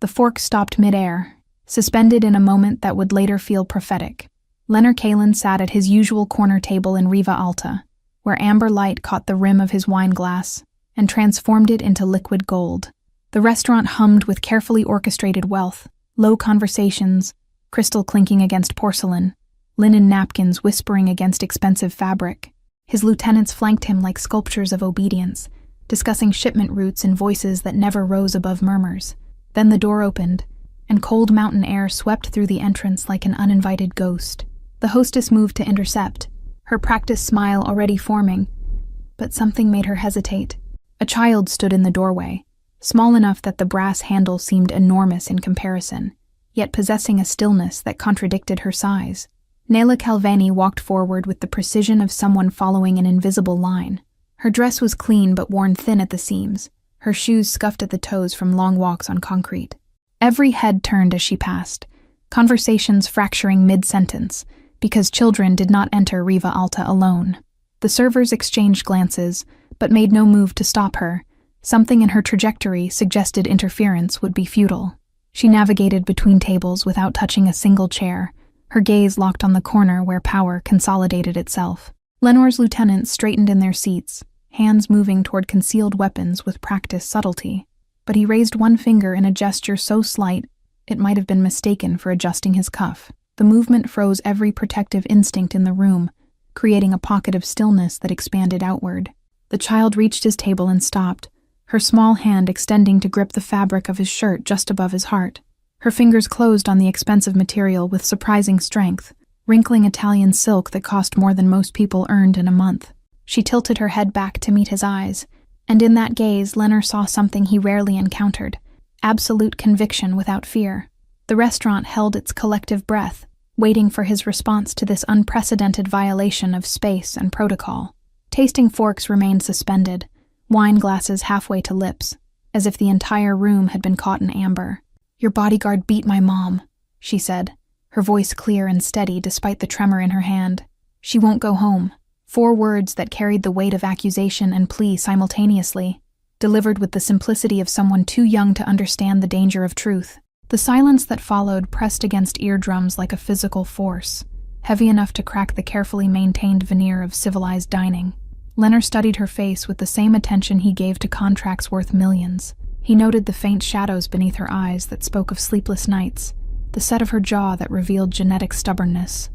The fork stopped midair, suspended in a moment that would later feel prophetic. Leonard Kalin sat at his usual corner table in Riva Alta, where amber light caught the rim of his wine glass and transformed it into liquid gold. The restaurant hummed with carefully orchestrated wealth, low conversations, crystal clinking against porcelain, linen napkins whispering against expensive fabric. His lieutenants flanked him like sculptures of obedience, discussing shipment routes in voices that never rose above murmurs. Then the door opened, and cold mountain air swept through the entrance like an uninvited ghost. The hostess moved to intercept, her practiced smile already forming, but something made her hesitate. A child stood in the doorway, small enough that the brass handle seemed enormous in comparison, yet possessing a stillness that contradicted her size. Nela Calveni walked forward with the precision of someone following an invisible line. Her dress was clean but worn thin at the seams, her shoes scuffed at the toes from long walks on concrete. Every head turned as she passed, conversations fracturing mid-sentence, because children did not enter Riva Alta alone. The servers exchanged glances, but made no move to stop her. Something in her trajectory suggested interference would be futile. She navigated between tables without touching a single chair, her gaze locked on the corner where power consolidated itself. Lenor's lieutenants straightened in their seats, hands moving toward concealed weapons with practiced subtlety. But he raised one finger in a gesture so slight it might have been mistaken for adjusting his cuff. The movement froze every protective instinct in the room, creating a pocket of stillness that expanded outward. The child reached his table and stopped, her small hand extending to grip the fabric of his shirt just above his heart. Her fingers closed on the expensive material with surprising strength, wrinkling Italian silk that cost more than most people earned in a month. She tilted her head back to meet his eyes, and in that gaze Leonard saw something he rarely encountered: absolute conviction without fear. The restaurant held its collective breath, waiting for his response to this unprecedented violation of space and protocol. Tasting forks remained suspended, wine glasses halfway to lips, as if the entire room had been caught in amber. "Your bodyguard beat my mom," she said, her voice clear and steady despite the tremor in her hand. "She won't go home." 4 words that carried the weight of accusation and plea simultaneously, delivered with the simplicity of someone too young to understand the danger of truth. The silence that followed pressed against eardrums like a physical force, heavy enough to crack the carefully maintained veneer of civilized dining. Leonard studied her face with the same attention he gave to contracts worth millions. He noted the faint shadows beneath her eyes that spoke of sleepless nights, the set of her jaw that revealed genetic stubbornness.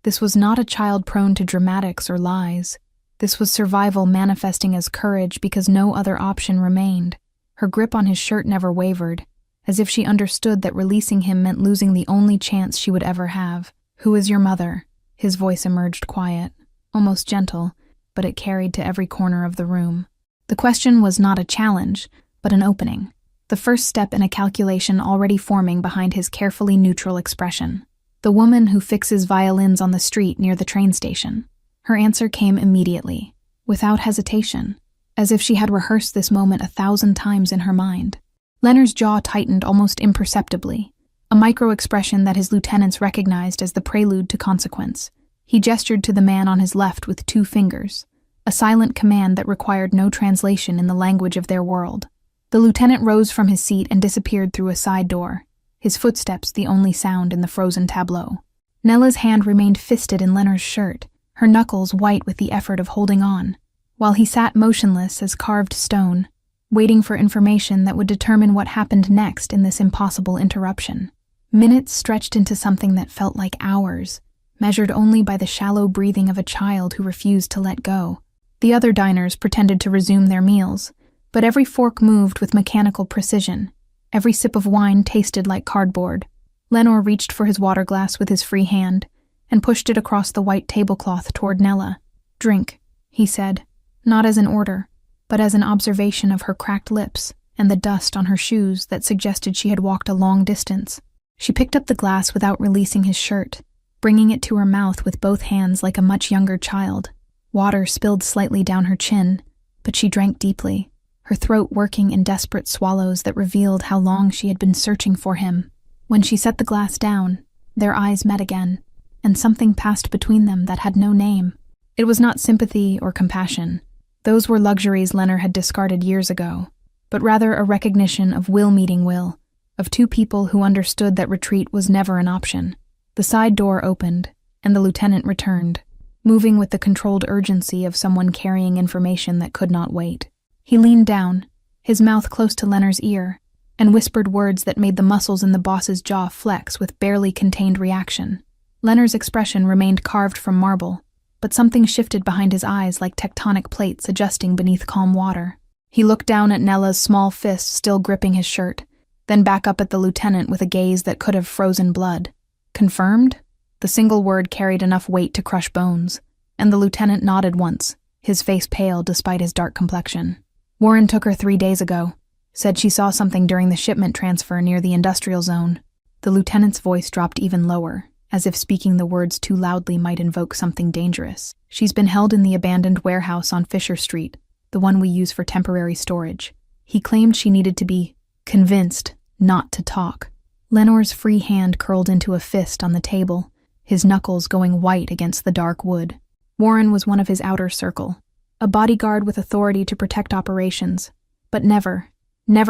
This was not a child prone to dramatics or lies. This was survival manifesting as courage because no other option remained. Her grip on his shirt never wavered, as if she understood that releasing him meant losing the only chance she would ever have. "Who is your mother?" His voice emerged quiet, almost gentle, but it carried to every corner of the room. The question was not a challenge, but an opening, the first step in a calculation already forming behind his carefully neutral expression. "The woman who fixes violins on the street near the train station." Her answer came immediately, without hesitation, as if she had rehearsed this moment 1,000 times in her mind. Leonard's jaw tightened almost imperceptibly, a micro-expression that his lieutenants recognized as the prelude to consequence. He gestured to the man on his left with 2 fingers, a silent command that required no translation in the language of their world. The lieutenant rose from his seat and disappeared through a side door, his footsteps the only sound in the frozen tableau. Nella's hand remained fisted in Leonard's shirt, her knuckles white with the effort of holding on, while he sat motionless as carved stone, waiting for information that would determine what happened next in this impossible interruption. Minutes stretched into something that felt like hours, measured only by the shallow breathing of a child who refused to let go. The other diners pretended to resume their meals, but every fork moved with mechanical precision. Every sip of wine tasted like cardboard. Leonard reached for his water glass with his free hand and pushed it across the white tablecloth toward Nella. "Drink," he said, not as an order, but as an observation of her cracked lips and the dust on her shoes that suggested she had walked a long distance. She picked up the glass without releasing his shirt, bringing it to her mouth with both hands like a much younger child. Water spilled slightly down her chin, but she drank deeply, her throat working in desperate swallows that revealed how long she had been searching for him. When she set the glass down, their eyes met again, and something passed between them that had no name. It was not sympathy or compassion. Those were luxuries Leonard had discarded years ago, but rather a recognition of will meeting will, of two people who understood that retreat was never an option. The side door opened, and the lieutenant returned, moving with the controlled urgency of someone carrying information that could not wait. He leaned down, his mouth close to Leonard's ear, and whispered words that made the muscles in the boss's jaw flex with barely contained reaction. Leonard's expression remained carved from marble, but something shifted behind his eyes like tectonic plates adjusting beneath calm water. He looked down at Nella's small fist still gripping his shirt, then back up at the lieutenant with a gaze that could have frozen blood. Confirmed? The single word carried enough weight to crush bones, and the lieutenant nodded once, his face pale despite his dark complexion. Warren took her 3 days ago. Said she saw something during the shipment transfer near the industrial zone. The lieutenant's voice dropped even lower, as if speaking the words too loudly might invoke something dangerous. She's been held in the abandoned warehouse on Fisher Street, the one we use for temporary storage. He claimed she needed to be convinced not to talk. Lenor's free hand curled into a fist on the table, his knuckles going white against the dark wood. Warren was one of his outer circle, a bodyguard with authority to protect operations, but never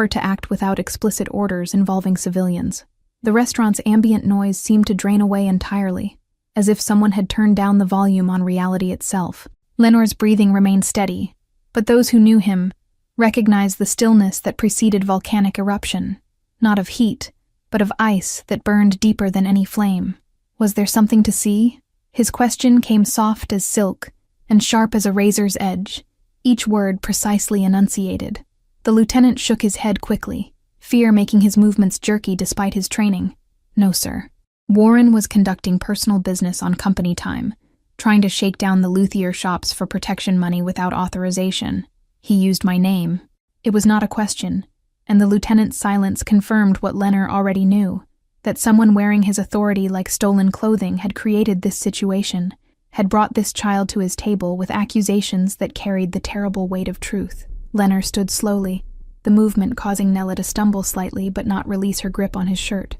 to act without explicit orders involving civilians. The restaurant's ambient noise seemed to drain away entirely, as if someone had turned down the volume on reality itself. Lenor's breathing remained steady, but those who knew him recognized the stillness that preceded volcanic eruption, not of heat, but of ice that burned deeper than any flame. Was there something to see? His question came soft as silk and sharp as a razor's edge, each word precisely enunciated. The lieutenant shook his head quickly, fear making his movements jerky despite his training. No, sir. Warren was conducting personal business on company time, trying to shake down the luthier shops for protection money without authorization. He used my name. It was not a question, and the lieutenant's silence confirmed what Leonard already knew, that someone wearing his authority like stolen clothing had created this situation, had brought this child to his table with accusations that carried the terrible weight of truth. Leonard stood slowly, the movement causing Nella to stumble slightly but not release her grip on his shirt.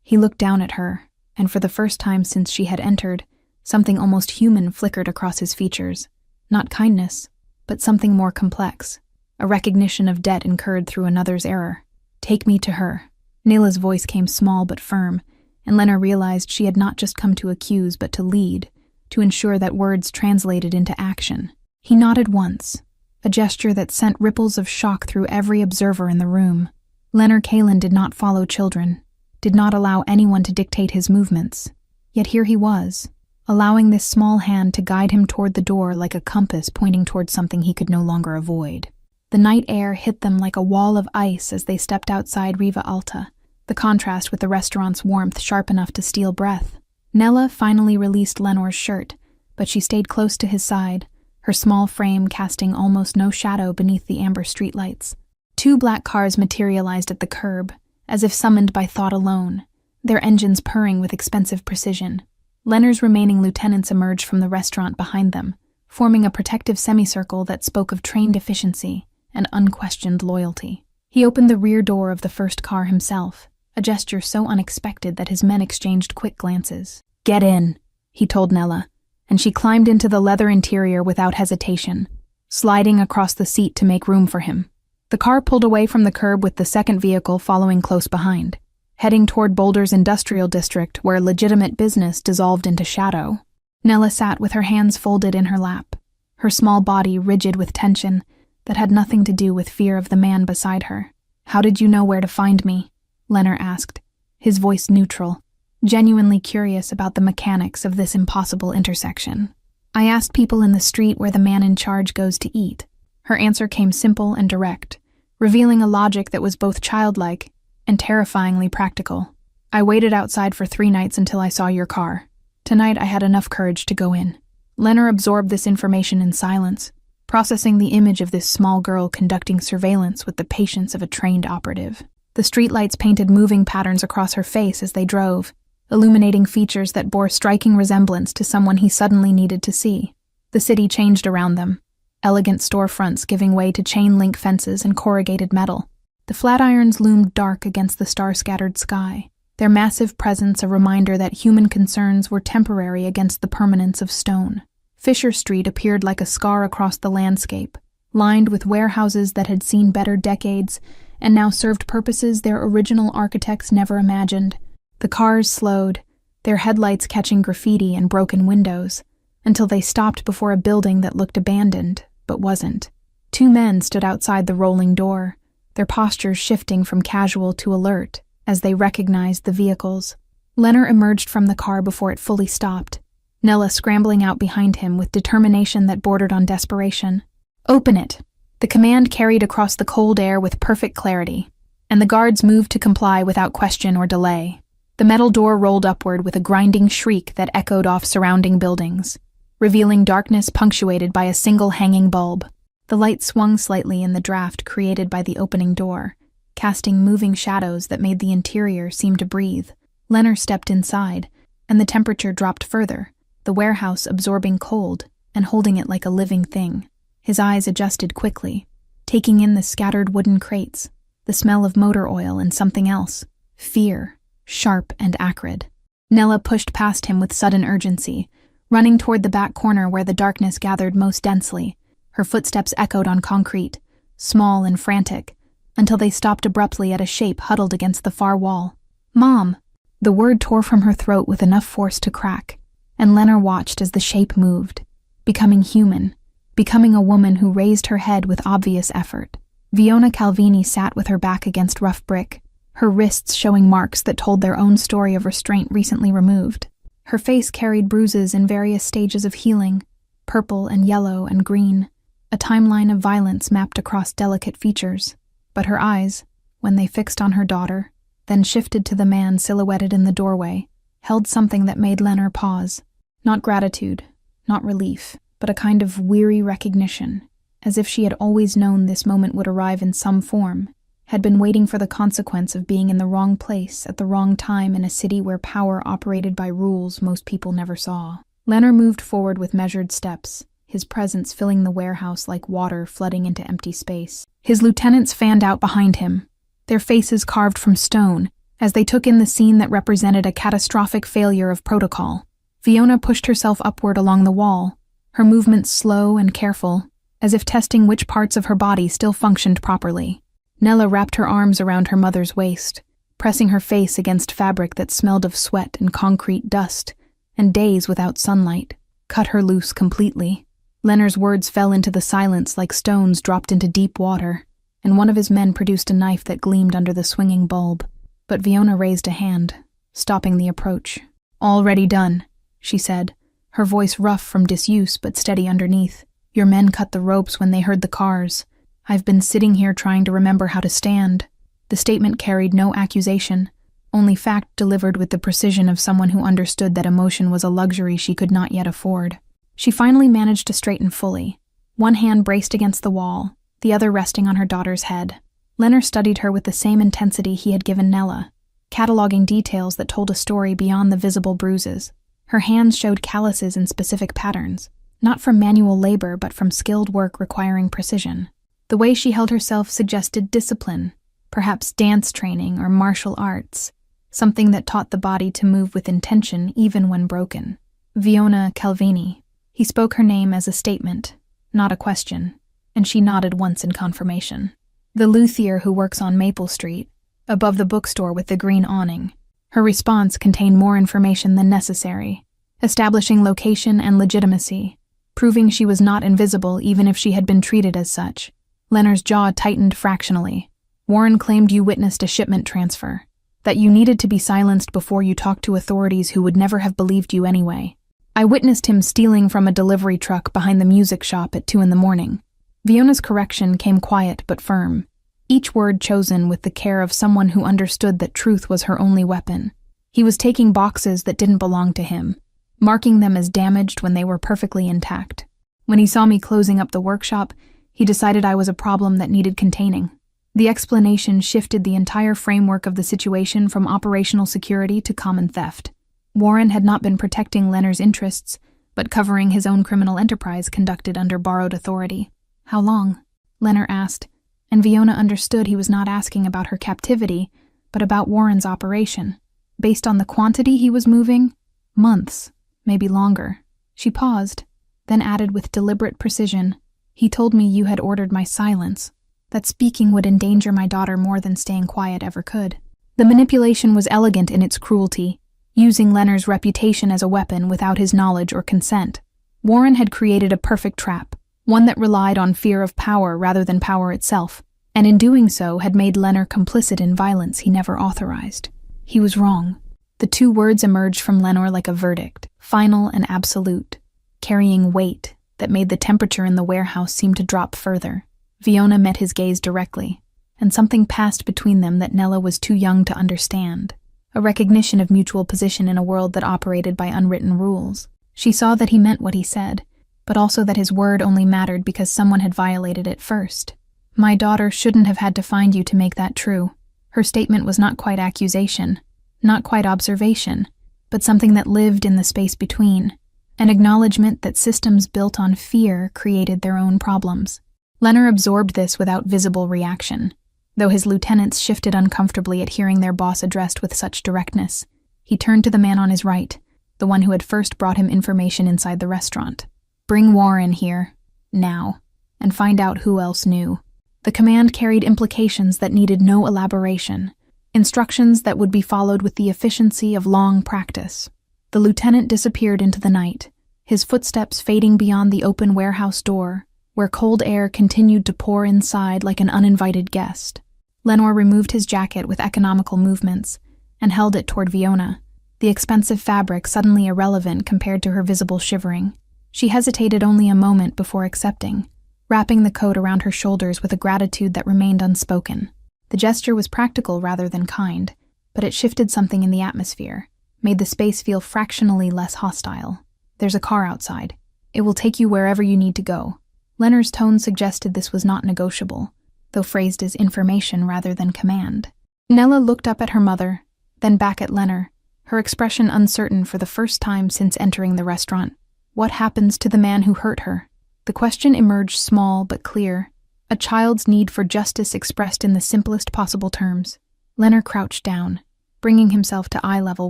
He looked down at her, and for the first time since she had entered, something almost human flickered across his features. Not kindness, but something more complex, a recognition of debt incurred through another's error. Take me to her. Nella's voice came small but firm, and Leonard realized she had not just come to accuse but to lead, to ensure that words translated into action. He nodded once, a gesture that sent ripples of shock through every observer in the room. Leonard Kalin did not follow children, did not allow anyone to dictate his movements. Yet here he was, allowing this small hand to guide him toward the door like a compass pointing toward something he could no longer avoid. The night air hit them like a wall of ice as they stepped outside Riva Alta, the contrast with the restaurant's warmth sharp enough to steal breath. Nella finally released Lenor's shirt, but she stayed close to his side, her small frame casting almost no shadow beneath the amber streetlights. 2 black cars materialized at the curb, as if summoned by thought alone, their engines purring with expensive precision. Leonard's remaining lieutenants emerged from the restaurant behind them, forming a protective semicircle that spoke of trained efficiency and unquestioned loyalty. He opened the rear door of the first car himself, a gesture so unexpected that his men exchanged quick glances. "Get in," he told Nella, and she climbed into the leather interior without hesitation, sliding across the seat to make room for him. The car pulled away from the curb with the second vehicle following close behind, heading toward Boulder's industrial district where legitimate business dissolved into shadow. Nella sat with her hands folded in her lap, her small body rigid with tension that had nothing to do with fear of the man beside her. "How did you know where to find me?" Leonard asked, his voice neutral, genuinely curious about the mechanics of this impossible intersection. "I asked people in the street where the man in charge goes to eat." Her answer came simple and direct, revealing a logic that was both childlike and terrifyingly practical. "I waited outside for 3 nights until I saw your car. Tonight I had enough courage to go in." Leonard absorbed this information in silence, processing the image of this small girl conducting surveillance with the patience of a trained operative. The streetlights painted moving patterns across her face as they drove, illuminating features that bore striking resemblance to someone he suddenly needed to see. The city changed around them, elegant storefronts giving way to chain-link fences and corrugated metal. The Flatirons loomed dark against the star-scattered sky, their massive presence a reminder that human concerns were temporary against the permanence of stone. Fisher Street appeared like a scar across the landscape, lined with warehouses that had seen better decades and now served purposes their original architects never imagined. The cars slowed, their headlights catching graffiti and broken windows, until they stopped before a building that looked abandoned, but wasn't. Two men stood outside the rolling door, their postures shifting from casual to alert as they recognized the vehicles. Leonard emerged from the car before it fully stopped, Nella scrambling out behind him with determination that bordered on desperation. "Open it!" The command carried across the cold air with perfect clarity, and the guards moved to comply without question or delay. The metal door rolled upward with a grinding shriek that echoed off surrounding buildings, revealing darkness punctuated by a single hanging bulb. The light swung slightly in the draft created by the opening door, casting moving shadows that made the interior seem to breathe. Leonard stepped inside, and the temperature dropped further, the warehouse absorbing cold and holding it like a living thing. His eyes adjusted quickly, taking in the scattered wooden crates, the smell of motor oil and something else, fear, sharp and acrid. Nella pushed past him with sudden urgency, running toward the back corner where the darkness gathered most densely. Her footsteps echoed on concrete, small and frantic, until they stopped abruptly at a shape huddled against the far wall. "Mom!" The word tore from her throat with enough force to crack, and Leonard watched as the shape moved, becoming human, becoming a woman who raised her head with obvious effort. Fiona Calvini sat with her back against rough brick, her wrists showing marks that told their own story of restraint recently removed. Her face carried bruises in various stages of healing, purple and yellow and green, a timeline of violence mapped across delicate features. But her eyes, when they fixed on her daughter, then shifted to the man silhouetted in the doorway, held something that made Leonard pause. Not gratitude, not relief, but a kind of weary recognition, as if she had always known this moment would arrive in some form, had been waiting for the consequence of being in the wrong place at the wrong time in a city where power operated by rules most people never saw. Leonard moved forward with measured steps, his presence filling the warehouse like water flooding into empty space. His lieutenants fanned out behind him, their faces carved from stone, as they took in the scene that represented a catastrophic failure of protocol. Fiona pushed herself upward along the wall, her movements slow and careful, as if testing which parts of her body still functioned properly. Nella wrapped her arms around her mother's waist, pressing her face against fabric that smelled of sweat and concrete dust, and days without sunlight, cut her loose completely. Leonard's words fell into the silence like stones dropped into deep water, and one of his men produced a knife that gleamed under the swinging bulb. But Fiona raised a hand, stopping the approach. "Already done," she said, her voice rough from disuse but steady underneath. "Your men cut the ropes when they heard the cars. I've been sitting here trying to remember how to stand." The statement carried no accusation, only fact delivered with the precision of someone who understood that emotion was a luxury she could not yet afford. She finally managed to straighten fully, one hand braced against the wall, the other resting on her daughter's head. Leonard studied her with the same intensity he had given Nella, cataloging details that told a story beyond the visible bruises. Her hands showed calluses in specific patterns, not from manual labor but from skilled work requiring precision. The way she held herself suggested discipline, perhaps dance training or martial arts, something that taught the body to move with intention even when broken. Fiona Calvini. He spoke her name as a statement, not a question, and she nodded once in confirmation. "The luthier who works on Maple Street, above the bookstore with the green awning." Her response contained more information than necessary, establishing location and legitimacy, proving she was not invisible even if she had been treated as such. Leonard's jaw tightened fractionally. "Warren claimed you witnessed a shipment transfer, that you needed to be silenced before you talked to authorities who would never have believed you anyway. I witnessed him stealing from a delivery truck behind the music shop at 2 a.m. Fiona's correction came quiet but firm, each word chosen with the care of someone who understood that truth was her only weapon. He was taking boxes that didn't belong to him, marking them as damaged when they were perfectly intact. When he saw me closing up the workshop, he decided I was a problem that needed containing. The explanation shifted the entire framework of the situation from operational security to common theft. Warren had not been protecting Leonard's interests, but covering his own criminal enterprise conducted under borrowed authority. "How long?" Leonard asked, and Fiona understood he was not asking about her captivity, but about Warren's operation. Based on the quantity he was moving, months, maybe longer. She paused, then added with deliberate precision, "He told me you had ordered my silence, that speaking would endanger my daughter more than staying quiet ever could. The manipulation was elegant in its cruelty, using Leonard's reputation as a weapon without his knowledge or consent. Warren had created a perfect trap, one that relied on fear of power rather than power itself, and in doing so had made Leonard complicit in violence he never authorized. He was wrong. The two words emerged from Leonard like a verdict, final and absolute, carrying weight that made the temperature in the warehouse seem to drop further. Fiona met his gaze directly, and something passed between them that Nella was too young to understand. A recognition of mutual position in a world that operated by unwritten rules. She saw that he meant what he said, but also that his word only mattered because someone had violated it first. My daughter shouldn't have had to find you to make that true. Her statement was not quite accusation, not quite observation, but something that lived in the space between, an acknowledgement that systems built on fear created their own problems. Leonard absorbed this without visible reaction. Though his lieutenants shifted uncomfortably at hearing their boss addressed with such directness, he turned to the man on his right, the one who had first brought him information inside the restaurant. Bring Warren here, now, and find out who else knew. The command carried implications that needed no elaboration, instructions that would be followed with the efficiency of long practice. The lieutenant disappeared into the night, his footsteps fading beyond the open warehouse door, where cold air continued to pour inside like an uninvited guest. Leonard removed his jacket with economical movements and held it toward Fiona, the expensive fabric suddenly irrelevant compared to her visible shivering. She hesitated only a moment before accepting, wrapping the coat around her shoulders with a gratitude that remained unspoken. The gesture was practical rather than kind, but it shifted something in the atmosphere, made the space feel fractionally less hostile. There's a car outside. It will take you wherever you need to go. Leonard's tone suggested this was not negotiable, though phrased as information rather than command. Nella looked up at her mother, then back at Leonard, her expression uncertain for the first time since entering the restaurant. What happens to the man who hurt her? The question emerged small but clear, a child's need for justice expressed in the simplest possible terms. Leonard crouched down, bringing himself to eye level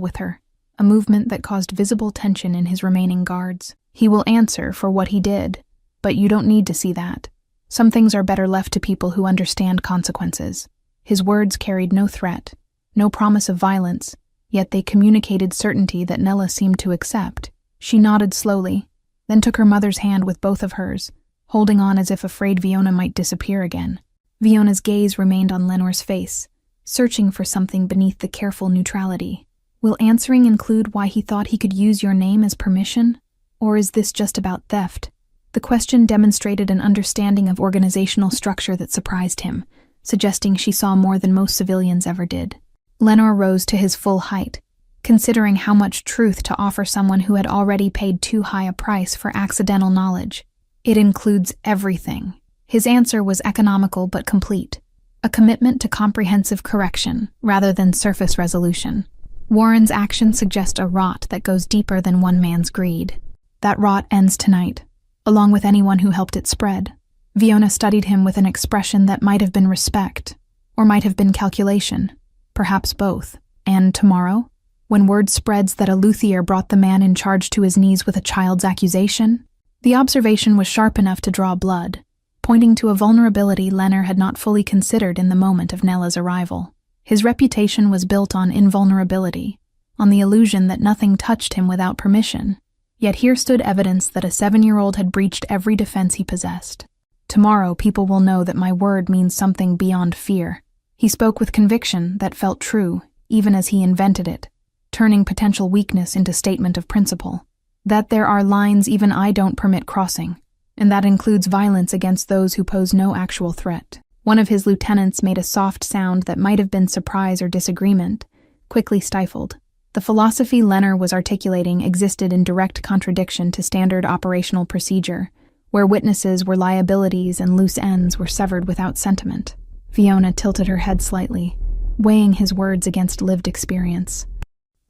with her, a movement that caused visible tension in his remaining guards. He will answer for what he did, but you don't need to see that. Some things are better left to people who understand consequences. His words carried no threat, no promise of violence, yet they communicated certainty that Nella seemed to accept. She nodded slowly, then took her mother's hand with both of hers, holding on as if afraid Fiona might disappear again. Fiona's gaze remained on Lenor's face, searching for something beneath the careful neutrality. Will answering include why he thought he could use your name as permission? Or is this just about theft? The question demonstrated an understanding of organizational structure that surprised him, suggesting she saw more than most civilians ever did. Lenor rose to his full height, considering how much truth to offer someone who had already paid too high a price for accidental knowledge. It includes everything. His answer was economical but complete, a commitment to comprehensive correction rather than surface resolution. Warren's actions suggest a rot that goes deeper than one man's greed. That rot ends tonight, along with anyone who helped it spread. Fiona studied him with an expression that might have been respect, or might have been calculation, perhaps both. And tomorrow, when word spreads that a luthier brought the man in charge to his knees with a child's accusation? The observation was sharp enough to draw blood, pointing to a vulnerability Leonard had not fully considered in the moment of Nella's arrival. His reputation was built on invulnerability, on the illusion that nothing touched him without permission. Yet here stood evidence that a 7-year-old had breached every defense he possessed. Tomorrow people will know that my word means something beyond fear. He spoke with conviction that felt true, even as he invented it, turning potential weakness into statement of principle. That there are lines even I don't permit crossing, and that includes violence against those who pose no actual threat. One of his lieutenants made a soft sound that might have been surprise or disagreement, quickly stifled. The philosophy Leonard was articulating existed in direct contradiction to standard operational procedure, where witnesses were liabilities and loose ends were severed without sentiment. Fiona tilted her head slightly, weighing his words against lived experience.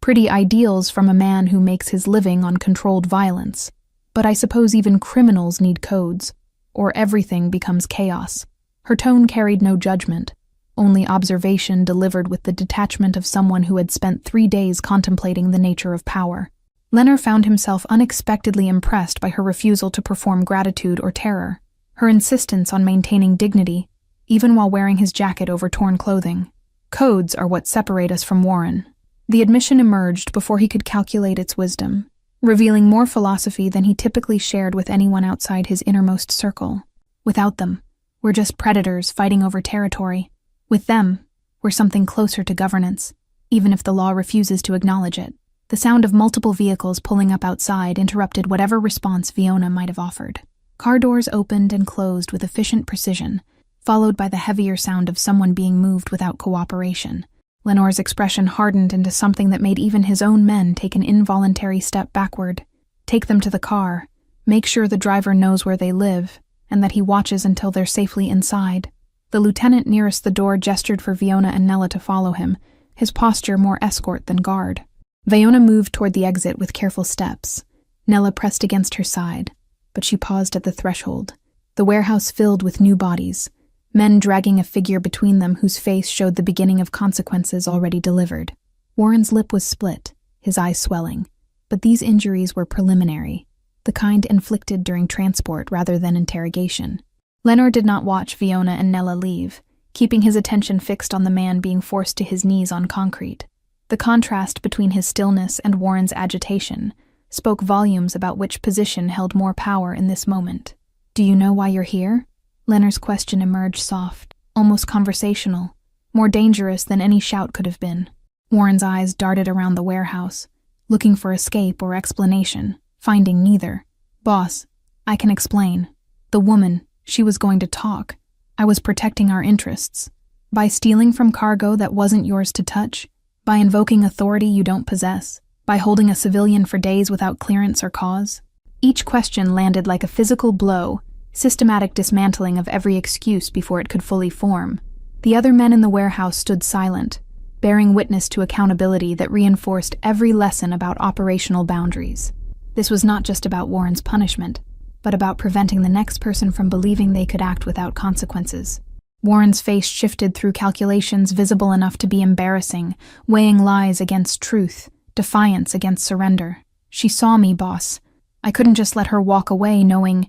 Pretty ideals from a man who makes his living on controlled violence, but I suppose even criminals need codes, or everything becomes chaos. Her tone carried no judgment, only observation delivered with the detachment of someone who had spent 3 days contemplating the nature of power. Leonard found himself unexpectedly impressed by her refusal to perform gratitude or terror, her insistence on maintaining dignity, even while wearing his jacket over torn clothing. Codes are what separate us from Warren. The admission emerged before he could calculate its wisdom, revealing more philosophy than he typically shared with anyone outside his innermost circle. Without them, we're just predators fighting over territory. With them, we're something closer to governance, even if the law refuses to acknowledge it. The sound of multiple vehicles pulling up outside interrupted whatever response Fiona might have offered. Car doors opened and closed with efficient precision, followed by the heavier sound of someone being moved without cooperation. Lenore's expression hardened into something that made even his own men take an involuntary step backward. Take them to the car, make sure the driver knows where they live, and that he watches until they're safely inside. The lieutenant nearest the door gestured for Fiona and Nella to follow him, his posture more escort than guard. Fiona moved toward the exit with careful steps. Nella pressed against her side, but she paused at the threshold. The warehouse filled with new bodies, men dragging a figure between them whose face showed the beginning of consequences already delivered. Warren's lip was split, his eyes swelling, but these injuries were preliminary, the kind inflicted during transport rather than interrogation. Lenore did not watch Fiona and Nella leave, keeping his attention fixed on the man being forced to his knees on concrete. The contrast between his stillness and Warren's agitation spoke volumes about which position held more power in this moment. "Do you know why you're here?" Lenore's question emerged soft, almost conversational, more dangerous than any shout could have been. Warren's eyes darted around the warehouse, looking for escape or explanation, finding neither. "Boss, I can explain. The woman, she was going to talk. I was protecting our interests. By stealing from cargo that wasn't yours to touch, by invoking authority you don't possess, by holding a civilian for days without clearance or cause." Each question landed like a physical blow, systematic dismantling of every excuse before it could fully form. The other men in the warehouse stood silent, bearing witness to accountability that reinforced every lesson about operational boundaries. This was not just about Warren's punishment, but about preventing the next person from believing they could act without consequences. Warren's face shifted through calculations visible enough to be embarrassing, weighing lies against truth, defiance against surrender. "She saw me, boss. I couldn't just let her walk away knowing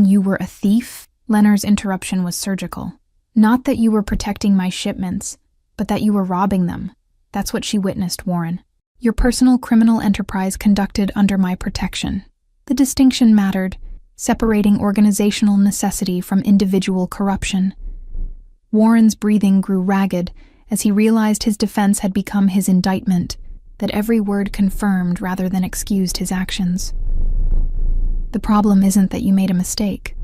you were a thief?" Lenore's interruption was surgical. "Not that you were protecting my shipments, but that you were robbing them. That's what she witnessed, Warren. Your personal criminal enterprise conducted under my protection." The distinction mattered, separating organizational necessity from individual corruption. Warren's breathing grew ragged as he realized his defense had become his indictment, that every word confirmed rather than excused his actions. "The problem isn't that you made a mistake."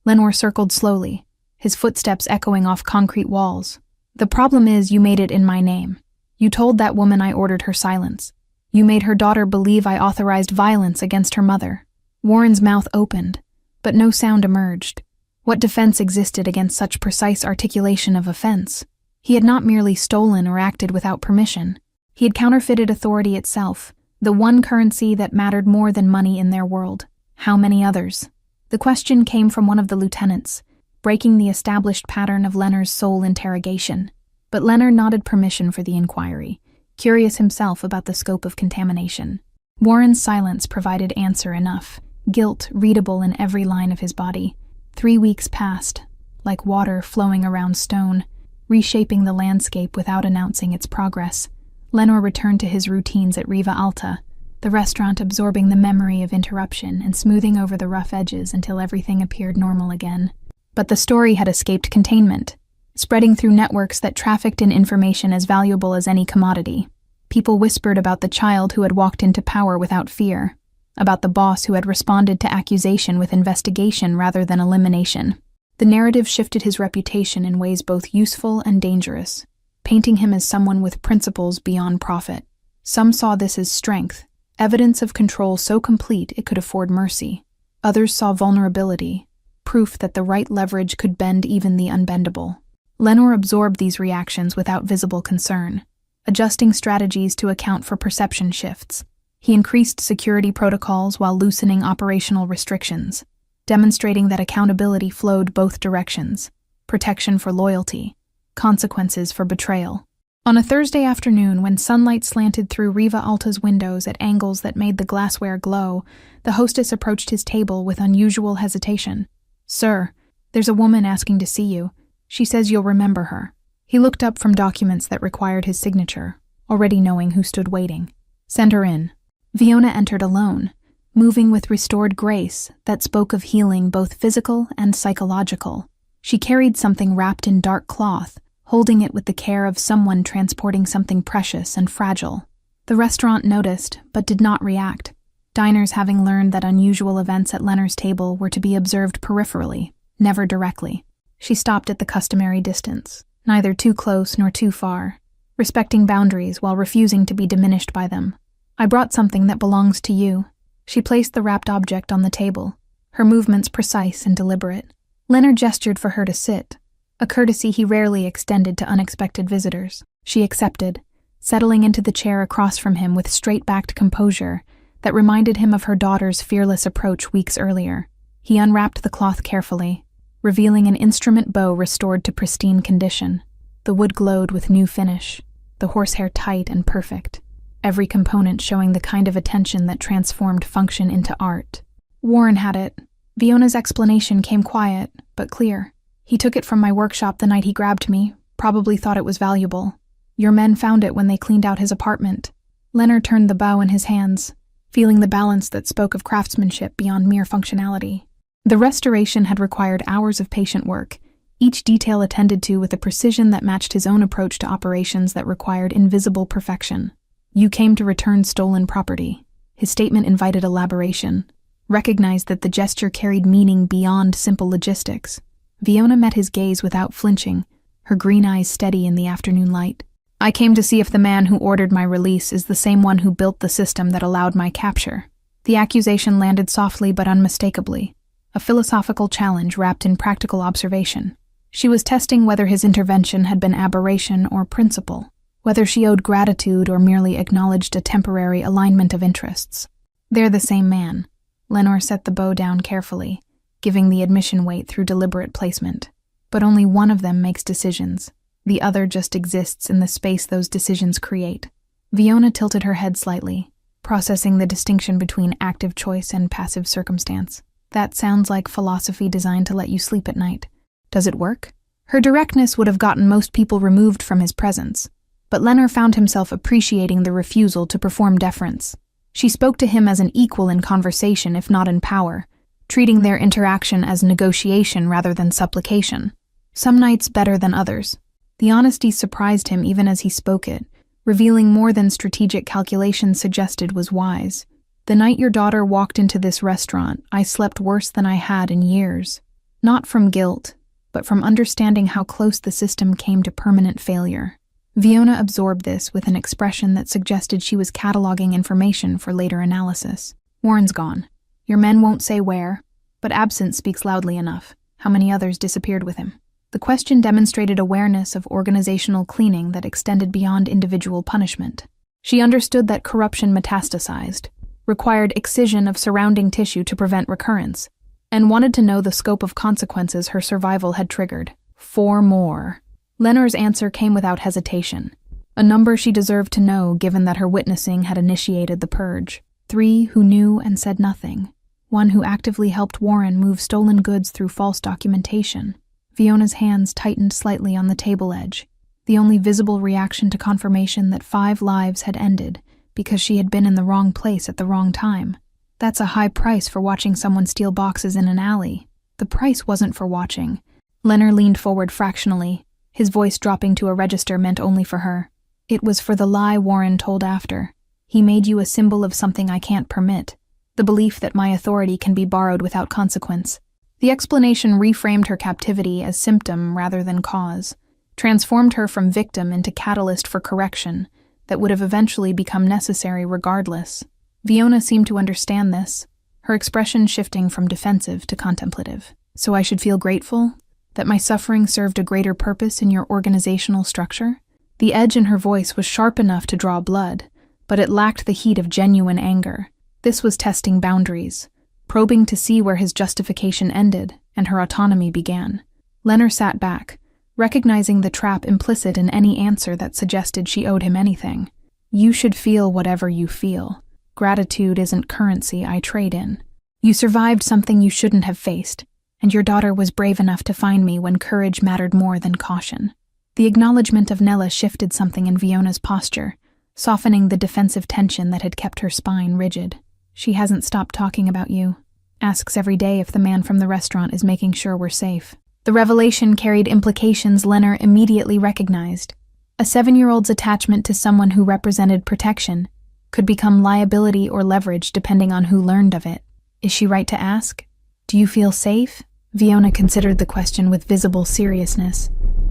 Lenore circled slowly, his footsteps echoing off concrete walls. "The problem is you made it in my name. You told that woman I ordered her silence. You made her daughter believe I authorized violence against her mother." Warren's mouth opened, but no sound emerged. What defense existed against such precise articulation of offense? He had not merely stolen or acted without permission. He had counterfeited authority itself, the one currency that mattered more than money in their world. How many others? The question came from one of the lieutenants, breaking the established pattern of Lenore's sole interrogation. But Lenore nodded permission for the inquiry, curious himself about the scope of contamination. Warren's silence provided answer enough, guilt readable in every line of his body. 3 weeks passed, like water flowing around stone, reshaping the landscape without announcing its progress. Lenore returned to his routines at Riva Alta, the restaurant absorbing the memory of interruption and smoothing over the rough edges until everything appeared normal again. But the story had escaped containment, spreading through networks that trafficked in information as valuable as any commodity. People whispered about the child who had walked into power without fear, about the boss who had responded to accusation with investigation rather than elimination. The narrative shifted his reputation in ways both useful and dangerous, painting him as someone with principles beyond profit. Some saw this as strength, evidence of control so complete it could afford mercy. Others saw vulnerability, proof that the right leverage could bend even the unbendable. Lenore absorbed these reactions without visible concern, adjusting strategies to account for perception shifts. He increased security protocols while loosening operational restrictions, demonstrating that accountability flowed both directions: protection for loyalty, consequences for betrayal. On a Thursday afternoon, when sunlight slanted through Riva Alta's windows at angles that made the glassware glow, the hostess approached his table with unusual hesitation. "Sir, there's a woman asking to see you. She says you'll remember her. He looked up from documents that required his signature, already knowing who stood waiting. Send her in. Fiona entered alone, moving with restored grace that spoke of healing both physical and psychological. She carried something wrapped in dark cloth, holding it with the care of someone transporting something precious and fragile. The restaurant noticed, but did not react, diners having learned that unusual events at Leonard's table were to be observed peripherally, never directly. She stopped at the customary distance, neither too close nor too far, respecting boundaries while refusing to be diminished by them. I brought something that belongs to you. She placed the wrapped object on the table, her movements precise and deliberate. Leonard gestured for her to sit, a courtesy he rarely extended to unexpected visitors. She accepted, settling into the chair across from him with straight-backed composure that reminded him of her daughter's fearless approach weeks earlier. He unwrapped the cloth carefully, revealing an instrument bow restored to pristine condition. The wood glowed with new finish, the horsehair tight and perfect, every component showing the kind of attention that transformed function into art. Warren had it. Fiona's explanation came quiet, but clear. He took it from my workshop the night he grabbed me, probably thought it was valuable. Your men found it when they cleaned out his apartment. Leonard turned the bow in his hands, feeling the balance that spoke of craftsmanship beyond mere functionality. The restoration had required hours of patient work, each detail attended to with a precision that matched his own approach to operations that required invisible perfection. You came to return stolen property. His statement invited elaboration, recognized that the gesture carried meaning beyond simple logistics. Fiona met his gaze without flinching, her green eyes steady in the afternoon light. I came to see if the man who ordered my release is the same one who built the system that allowed my capture. The accusation landed softly but unmistakably, a philosophical challenge wrapped in practical observation. She was testing whether his intervention had been aberration or principle, whether she owed gratitude or merely acknowledged a temporary alignment of interests. They're the same man. Lenore set the bow down carefully, giving the admission weight through deliberate placement. But only one of them makes decisions. The other just exists in the space those decisions create. Fiona tilted her head slightly, processing the distinction between active choice and passive circumstance. That sounds like philosophy designed to let you sleep at night. Does it work? Her directness would have gotten most people removed from his presence, but Leonard found himself appreciating the refusal to perform deference. She spoke to him as an equal in conversation, if not in power, treating their interaction as negotiation rather than supplication. Some nights better than others. The honesty surprised him even as he spoke it, revealing more than strategic calculation suggested was wise. The night your daughter walked into this restaurant, I slept worse than I had in years. Not from guilt, but from understanding how close the system came to permanent failure. Fiona absorbed this with an expression that suggested she was cataloging information for later analysis. Warren's gone. Your men won't say where, but absence speaks loudly enough. How many others disappeared with him? The question demonstrated awareness of organizational cleaning that extended beyond individual punishment. She understood that corruption metastasized, required excision of surrounding tissue to prevent recurrence, and wanted to know the scope of consequences her survival had triggered. 4 more. Leonard's answer came without hesitation, a number she deserved to know given that her witnessing had initiated the purge. 3 who knew and said nothing. 1 who actively helped Warren move stolen goods through false documentation. Fiona's hands tightened slightly on the table edge, the only visible reaction to confirmation that 5 lives had ended because she had been in the wrong place at the wrong time. That's a high price for watching someone steal boxes in an alley. The price wasn't for watching. Leonard leaned forward fractionally, his voice dropping to a register meant only for her. It was for the lie Warren told after. He made you a symbol of something I can't permit, the belief that my authority can be borrowed without consequence. The explanation reframed her captivity as symptom rather than cause, transformed her from victim into catalyst for correction that would have eventually become necessary regardless. Fiona seemed to understand this, her expression shifting from defensive to contemplative. So I should feel grateful that my suffering served a greater purpose in your organizational structure? The edge in her voice was sharp enough to draw blood, but it lacked the heat of genuine anger. This was testing boundaries, probing to see where his justification ended and her autonomy began. Leonard sat back, recognizing the trap implicit in any answer that suggested she owed him anything. You should feel whatever you feel. Gratitude isn't currency I trade in. You survived something you shouldn't have faced, and your daughter was brave enough to find me when courage mattered more than caution. The acknowledgement of Nella shifted something in Fiona's posture, softening the defensive tension that had kept her spine rigid. She hasn't stopped talking about you. Asks every day if the man from the restaurant is making sure we're safe. The revelation carried implications Lenner immediately recognized. A 7-year-old's attachment to someone who represented protection could become liability or leverage depending on who learned of it. Is she right to ask? Do you feel safe? Fiona considered the question with visible seriousness,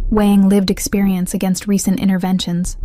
weighing lived experience against recent interventions.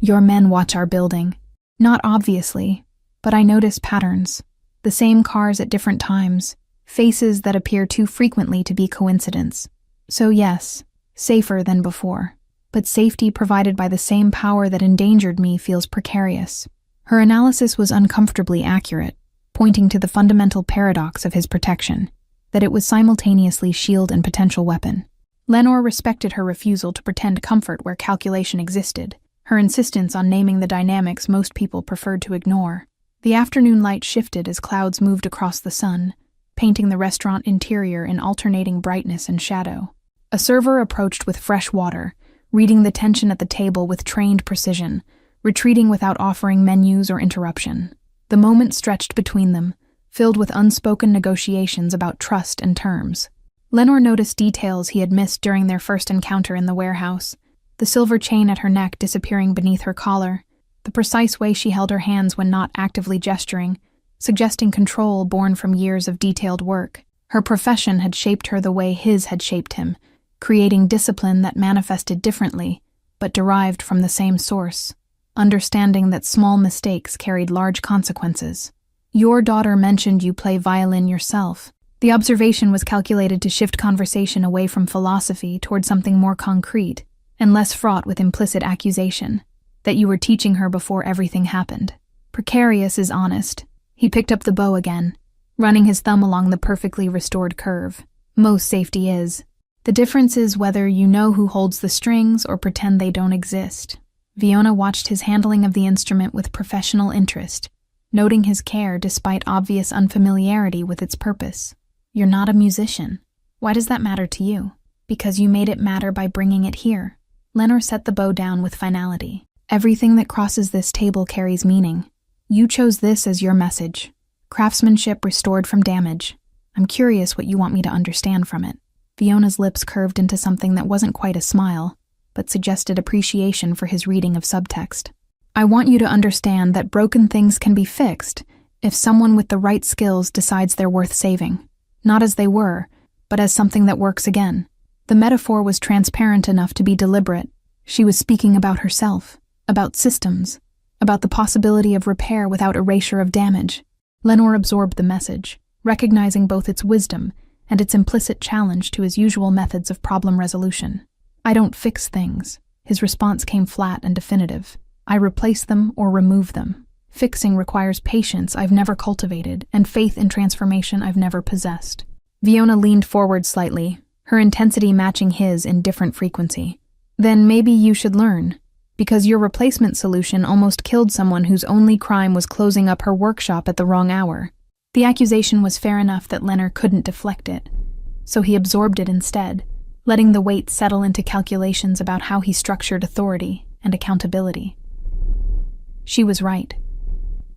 Your men watch our building. Not obviously, but I notice patterns. The same cars at different times, faces that appear too frequently to be coincidence. So yes, safer than before. But safety provided by the same power that endangered me feels precarious. Her analysis was uncomfortably accurate, pointing to the fundamental paradox of his protection, that it was simultaneously shield and potential weapon. Lenore respected her refusal to pretend comfort where calculation existed, her insistence on naming the dynamics most people preferred to ignore. The afternoon light shifted as clouds moved across the sun, painting the restaurant interior in alternating brightness and shadow. A server approached with fresh water, reading the tension at the table with trained precision, retreating without offering menus or interruption. The moment stretched between them, filled with unspoken negotiations about trust and terms. Lenore noticed details he had missed during their first encounter in the warehouse, the silver chain at her neck disappearing beneath her collar, the precise way she held her hands when not actively gesturing, suggesting control born from years of detailed work. Her profession had shaped her the way his had shaped him, creating discipline that manifested differently, but derived from the same source, understanding that small mistakes carried large consequences. Your daughter mentioned you play violin yourself. The observation was calculated to shift conversation away from philosophy toward something more concrete and less fraught with implicit accusation, that you were teaching her before everything happened. Precarious is honest. He picked up the bow again, running his thumb along the perfectly restored curve. Most safety is. The difference is whether you know who holds the strings or pretend they don't exist. Fiona watched his handling of the instrument with professional interest, noting his care despite obvious unfamiliarity with its purpose. You're not a musician. Why does that matter to you? Because you made it matter by bringing it here. Lenore set the bow down with finality. Everything that crosses this table carries meaning. You chose this as your message. Craftsmanship restored from damage. I'm curious what you want me to understand from it. Fiona's lips curved into something that wasn't quite a smile, but suggested appreciation for his reading of subtext. I want you to understand that broken things can be fixed if someone with the right skills decides they're worth saving. Not as they were, but as something that works again. The metaphor was transparent enough to be deliberate. She was speaking about herself, about systems, about the possibility of repair without erasure of damage. Lenore absorbed the message, recognizing both its wisdom and its implicit challenge to his usual methods of problem resolution. I don't fix things. His response came flat and definitive. I replace them or remove them. Fixing requires patience I've never cultivated and faith in transformation I've never possessed. Fiona leaned forward slightly, her intensity matching his in different frequency. Then maybe you should learn, because your replacement solution almost killed someone whose only crime was closing up her workshop at the wrong hour. The accusation was fair enough that Lenner couldn't deflect it, so he absorbed it instead, letting the weight settle into calculations about how he structured authority and accountability. She was right.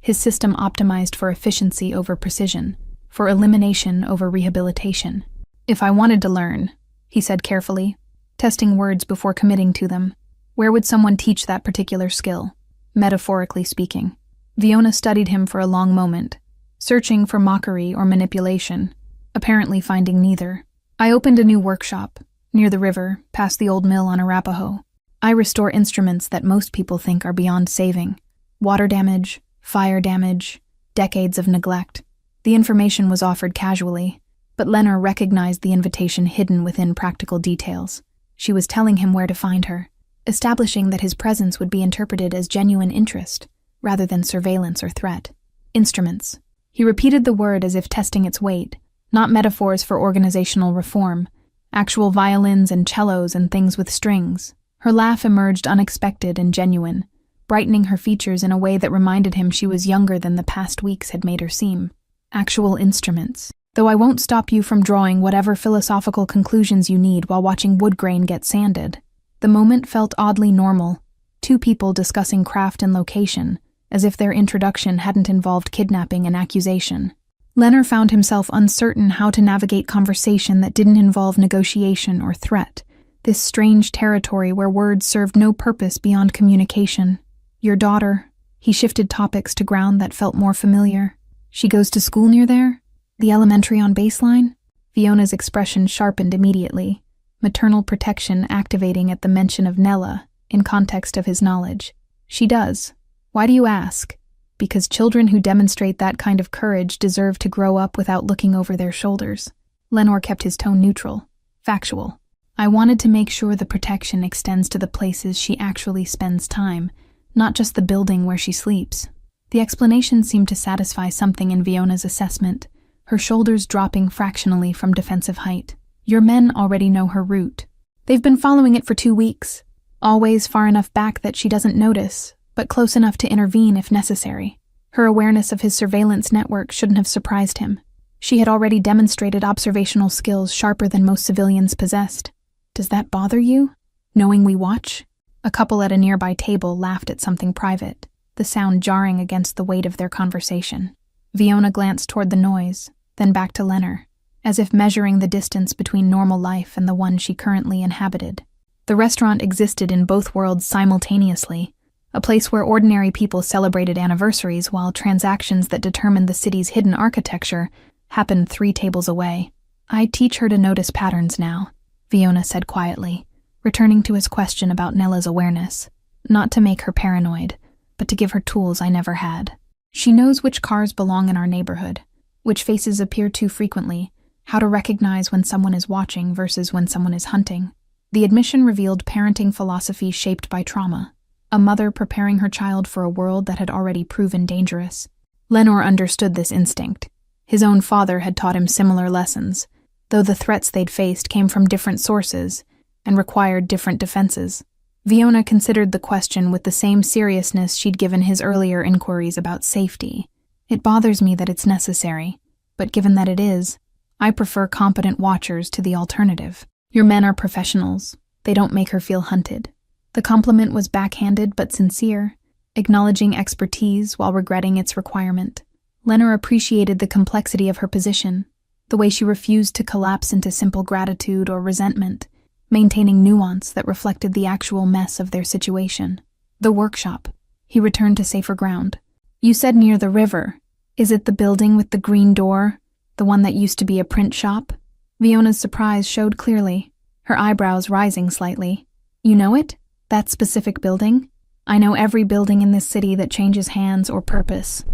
His system optimized for efficiency over precision, for elimination over rehabilitation. If I wanted to learn, he said carefully, testing words before committing to them, where would someone teach that particular skill, metaphorically speaking? Fiona studied him for a long moment, searching for mockery or manipulation, apparently finding neither. I opened a new workshop, near the river, past the old mill on Arapahoe. I restore instruments that most people think are beyond saving. Water damage, fire damage, decades of neglect. The information was offered casually, but Lenner recognized the invitation hidden within practical details. She was telling him where to find her, establishing that his presence would be interpreted as genuine interest, rather than surveillance or threat. Instruments. He repeated the word as if testing its weight, not metaphors for organizational reform, actual violins and cellos and things with strings. Her laugh emerged unexpected and genuine, brightening her features in a way that reminded him she was younger than the past weeks had made her seem. Actual instruments. though I won't stop you from drawing whatever philosophical conclusions you need while watching wood grain get sanded." The moment felt oddly normal, two people discussing craft and location, as if their introduction hadn't involved kidnapping and accusation. Leonard found himself uncertain how to navigate conversation that didn't involve negotiation or threat, this strange territory where words served no purpose beyond communication. "Your daughter." He shifted topics to ground that felt more familiar. "She goes to school near there? The elementary on Baseline?" Fiona's expression sharpened immediately, maternal protection activating at the mention of Nella, in context of his knowledge. "She does. Why do you ask?" "Because children who demonstrate that kind of courage deserve to grow up without looking over their shoulders." Lenore kept his tone neutral, factual. "I wanted to make sure the protection extends to the places she actually spends time, not just the building where she sleeps." The explanation seemed to satisfy something in Fiona's assessment, her shoulders dropping fractionally from defensive height. "Your men already know her route. They've been following it for 2 weeks, always far enough back that she doesn't notice, but close enough to intervene if necessary. Her awareness of his surveillance network shouldn't have surprised him. She had already demonstrated observational skills sharper than most civilians possessed. Does that bother you, knowing we watch?" A couple at a nearby table laughed at something private, the sound jarring against the weight of their conversation. Fiona glanced toward the noise, then back to Leonard, as if measuring the distance between normal life and the one she currently inhabited. The restaurant existed in both worlds simultaneously, a place where ordinary people celebrated anniversaries while transactions that determined the city's hidden architecture happened 3 tables away. "I teach her to notice patterns now," Fiona said quietly, returning to his question about Nella's awareness. "Not to make her paranoid, but to give her tools I never had. She knows which cars belong in our neighborhood, which faces appear too frequently, how to recognize when someone is watching versus when someone is hunting." The admission revealed parenting philosophy shaped by trauma, a mother preparing her child for a world that had already proven dangerous. Lenore understood this instinct. His own father had taught him similar lessons, though the threats they'd faced came from different sources and required different defenses. Fiona considered the question with the same seriousness she'd given his earlier inquiries about safety. "It bothers me that it's necessary, but given that it is, I prefer competent watchers to the alternative. Your men are professionals. They don't make her feel hunted." The compliment was backhanded but sincere, acknowledging expertise while regretting its requirement. Leonard appreciated the complexity of her position, the way she refused to collapse into simple gratitude or resentment, maintaining nuance that reflected the actual mess of their situation. "The workshop." He returned to safer ground. "You said near the river. Is it the building with the green door, the one that used to be a print shop?" Fiona's surprise showed clearly, her eyebrows rising slightly. "You know it? That specific building?" "I know every building in this city that changes hands or purpose."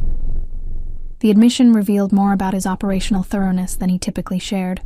The admission revealed more about his operational thoroughness than he typically shared.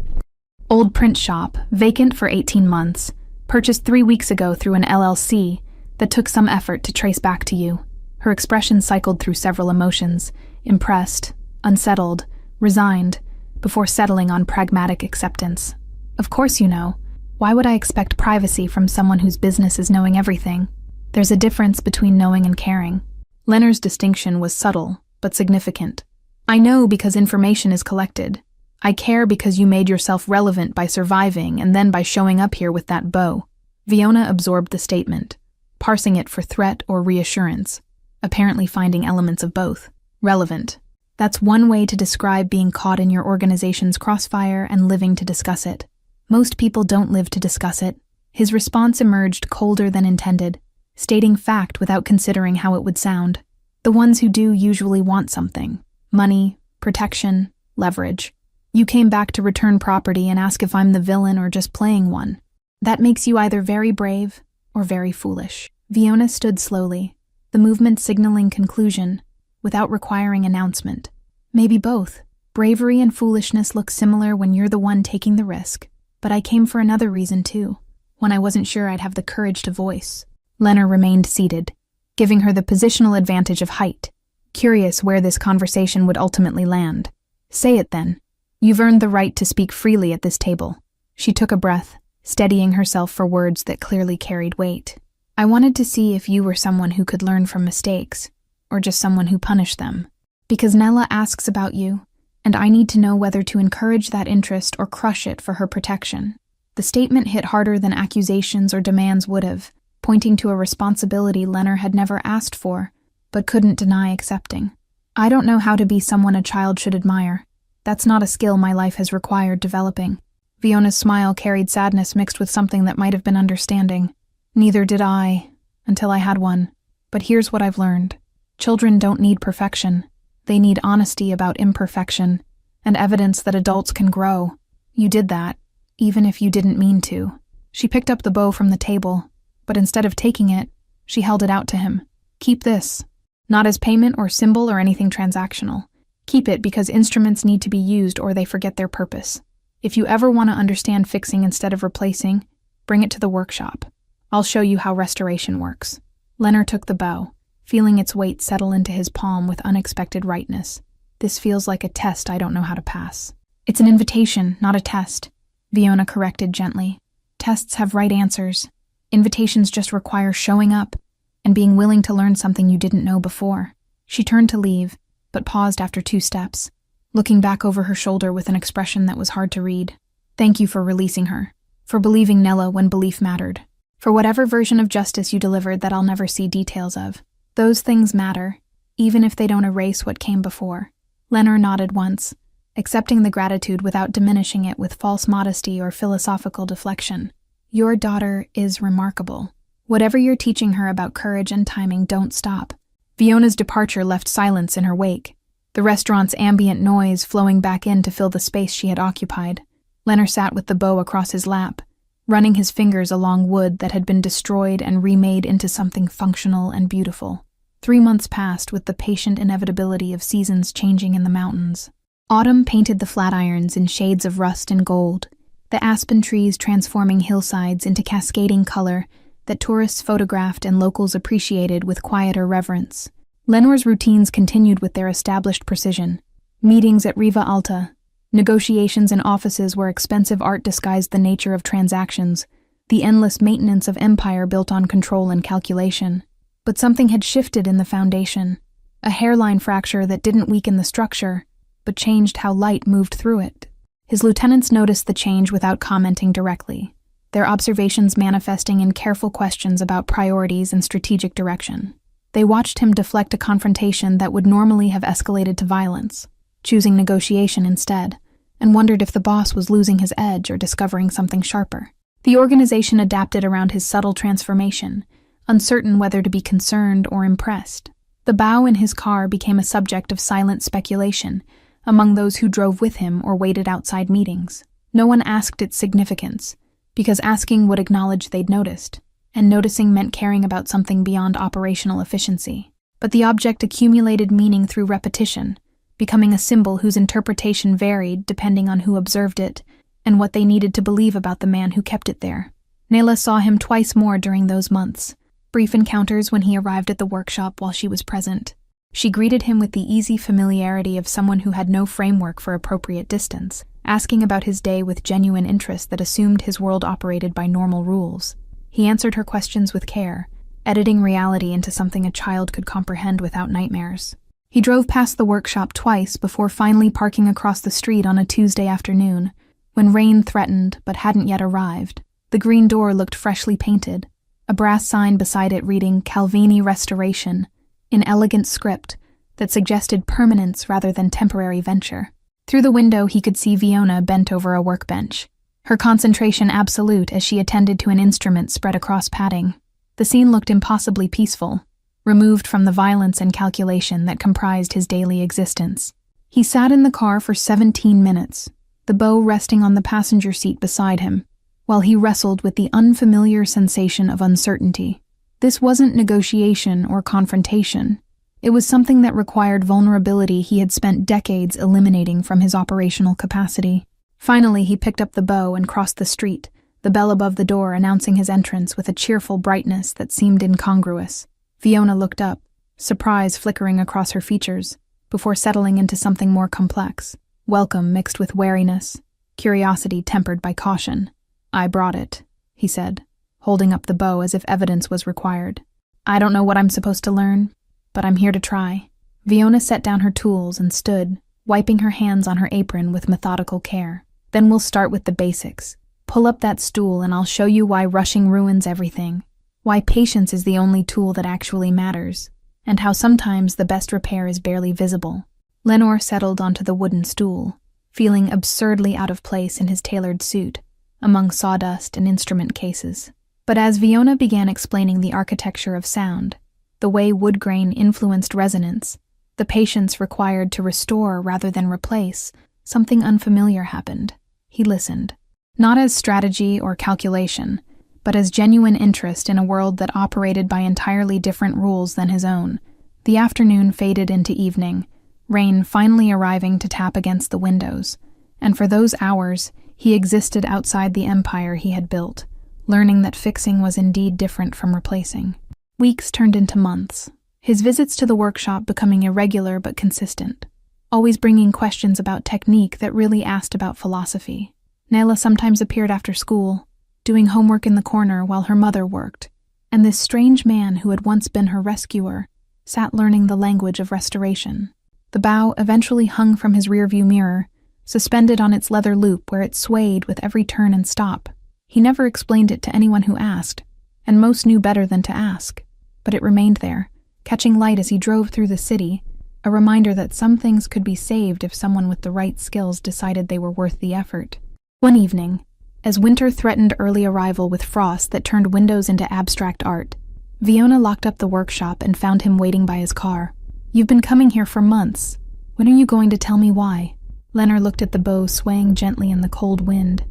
"Old print shop, vacant for 18 months, purchased 3 weeks ago through an LLC that took some effort to trace back to you." Her expression cycled through several emotions, impressed, unsettled, resigned, before settling on pragmatic acceptance. "Of course you know. Why would I expect privacy from someone whose business is knowing everything? There's a difference between knowing and caring." Leonard's distinction was subtle, but significant. "I know because information is collected. I care because you made yourself relevant by surviving and then by showing up here with that bow." Fiona absorbed the statement, parsing it for threat or reassurance, apparently finding elements of both. "Relevant. That's one way to describe being caught in your organization's crossfire and living to discuss it. Most people don't live to discuss it." His response emerged colder than intended, stating fact without considering how it would sound. The ones who do usually want something: money, protection, leverage. You came back to return property and ask if I'm the villain or just playing one. That makes you either very brave or very foolish. Fiona stood slowly, the movement signaling conclusion, without requiring announcement. Maybe both. Bravery and foolishness look similar when you're the one taking the risk. But I came for another reason too, when I wasn't sure I'd have the courage to voice. Leonard remained seated, giving her the positional advantage of height, curious where this conversation would ultimately land. "Say it then. You've earned the right to speak freely at this table." She took a breath, steadying herself for words that clearly carried weight. "I wanted to see if you were someone who could learn from mistakes, or just someone who punished them. Because Nella asks about you, and I need to know whether to encourage that interest or crush it for her protection." The statement hit harder than accusations or demands would have, pointing to a responsibility Leonard had never asked for, but couldn't deny accepting. "I don't know how to be someone a child should admire. That's not a skill my life has required developing." Fiona's smile carried sadness mixed with something that might have been understanding. "Neither did I, until I had one. But here's what I've learned. Children don't need perfection. They need honesty about imperfection, and evidence that adults can grow. You did that, even if you didn't mean to." She picked up the bow from the table, but instead of taking it, she held it out to him. "Keep this. Not as payment or symbol or anything transactional. Keep it because instruments need to be used or they forget their purpose. If you ever want to understand fixing instead of replacing, bring it to the workshop. I'll show you how restoration works." Leonard took the bow, feeling its weight settle into his palm with unexpected rightness. "This feels like a test I don't know how to pass." "It's an invitation, not a test," Fiona corrected gently. "Tests have right answers. Invitations just require showing up and being willing to learn something you didn't know before." She turned to leave, but paused after 2 steps, looking back over her shoulder with an expression that was hard to read. "Thank you for releasing her, for believing Nella when belief mattered, for whatever version of justice you delivered that I'll never see details of. Those things matter, even if they don't erase what came before." Leonard nodded once, accepting the gratitude without diminishing it with false modesty or philosophical deflection. "Your daughter is remarkable. Whatever you're teaching her about courage and timing, don't stop." Fiona's departure left silence in her wake, the restaurant's ambient noise flowing back in to fill the space she had occupied. Leonard sat with the bow across his lap, running his fingers along wood that had been destroyed and remade into something functional and beautiful. 3 months passed with the patient inevitability of seasons changing in the mountains. Autumn painted the flatirons in shades of rust and gold, the aspen trees transforming hillsides into cascading color that tourists photographed and locals appreciated with quieter reverence. Lenor's routines continued with their established precision. Meetings at Riva Alta, negotiations in offices where expensive art disguised the nature of transactions, the endless maintenance of empire built on control and calculation. But something had shifted in the foundation, a hairline fracture that didn't weaken the structure, but changed how light moved through it. His lieutenants noticed the change without commenting directly, their observations manifesting in careful questions about priorities and strategic direction. They watched him deflect a confrontation that would normally have escalated to violence, choosing negotiation instead, and wondered if the boss was losing his edge or discovering something sharper. The organization adapted around his subtle transformation, uncertain whether to be concerned or impressed. The bow in his car became a subject of silent speculation among those who drove with him or waited outside meetings. No one asked its significance, because asking would acknowledge they'd noticed, and noticing meant caring about something beyond operational efficiency. But the object accumulated meaning through repetition, becoming a symbol whose interpretation varied depending on who observed it and what they needed to believe about the man who kept it there. Nayla saw him twice more during those months, brief encounters when he arrived at the workshop while she was present. She greeted him with the easy familiarity of someone who had no framework for appropriate distance, asking about his day with genuine interest that assumed his world operated by normal rules. He answered her questions with care, editing reality into something a child could comprehend without nightmares. He drove past the workshop twice before finally parking across the street on a Tuesday afternoon, when rain threatened but hadn't yet arrived. The green door looked freshly painted, a brass sign beside it reading Calvini Restoration, in elegant script that suggested permanence rather than temporary venture. Through the window he could see Fiona bent over a workbench, her concentration absolute as she attended to an instrument spread across padding. The scene looked impossibly peaceful, removed from the violence and calculation that comprised his daily existence. He sat in the car for 17 minutes, the bow resting on the passenger seat beside him, while he wrestled with the unfamiliar sensation of uncertainty. This wasn't negotiation or confrontation. It was something that required vulnerability he had spent decades eliminating from his operational capacity. Finally, he picked up the bow and crossed the street, the bell above the door announcing his entrance with a cheerful brightness that seemed incongruous. Fiona looked up, surprise flickering across her features, before settling into something more complex. Welcome mixed with wariness, curiosity tempered by caution. "I brought it," he said, holding up the bow as if evidence was required. "I don't know what I'm supposed to learn, but I'm here to try." Fiona set down her tools and stood, wiping her hands on her apron with methodical care. "Then we'll start with the basics. Pull up that stool and I'll show you why rushing ruins everything. Why patience is the only tool that actually matters, and how sometimes the best repair is barely visible." Lenore settled onto the wooden stool, feeling absurdly out of place in his tailored suit, among sawdust and instrument cases. But as Fiona began explaining the architecture of sound, the way wood grain influenced resonance, the patience required to restore rather than replace, something unfamiliar happened. He listened, not as strategy or calculation, but as genuine interest in a world that operated by entirely different rules than his own. The afternoon faded into evening, rain finally arriving to tap against the windows, and for those hours he existed outside the empire he had built, learning that fixing was indeed different from replacing. Weeks turned into months, his visits to the workshop becoming irregular but consistent, always bringing questions about technique that really asked about philosophy. Nayla sometimes appeared after school, doing homework in the corner while her mother worked, and this strange man who had once been her rescuer sat learning the language of restoration. The bow eventually hung from his rearview mirror, suspended on its leather loop where it swayed with every turn and stop. He never explained it to anyone who asked, and most knew better than to ask, but it remained there, catching light as he drove through the city, a reminder that some things could be saved if someone with the right skills decided they were worth the effort. One evening, as winter threatened early arrival with frost that turned windows into abstract art, Fiona locked up the workshop and found him waiting by his car. "You've been coming here for months. When are you going to tell me why?" Lenore looked at the bow swaying gently in the cold wind,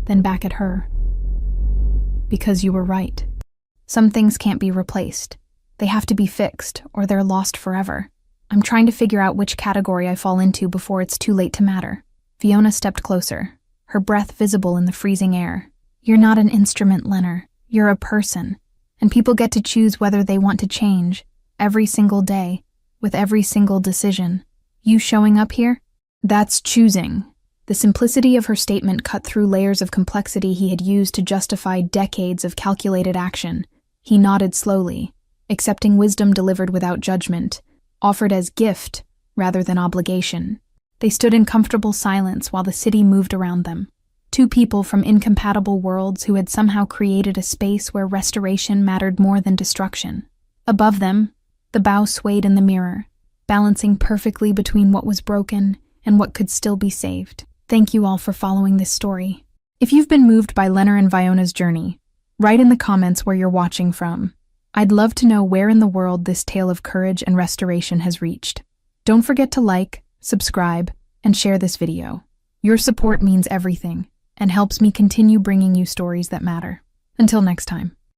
then back at her. "Because you were right. Some things can't be replaced. They have to be fixed, or they're lost forever. I'm trying to figure out which category I fall into before it's too late to matter." Fiona stepped closer, her breath visible in the freezing air. "You're not an instrument, Lenore. You're a person, and people get to choose whether they want to change, every single day, with every single decision. You showing up here? That's choosing." The simplicity of her statement cut through layers of complexity he had used to justify decades of calculated action. He nodded slowly, accepting wisdom delivered without judgment, offered as gift rather than obligation. They stood in comfortable silence while the city moved around them. Two people from incompatible worlds who had somehow created a space where restoration mattered more than destruction. Above them, the bow swayed in the mirror, balancing perfectly between what was broken and what could still be saved. Thank you all for following this story. If you've been moved by Lenore and Fiona's journey, write in the comments where you're watching from. I'd love to know where in the world this tale of courage and restoration has reached. Don't forget to like, subscribe, and share this video. Your support means everything and helps me continue bringing you stories that matter. Until next time.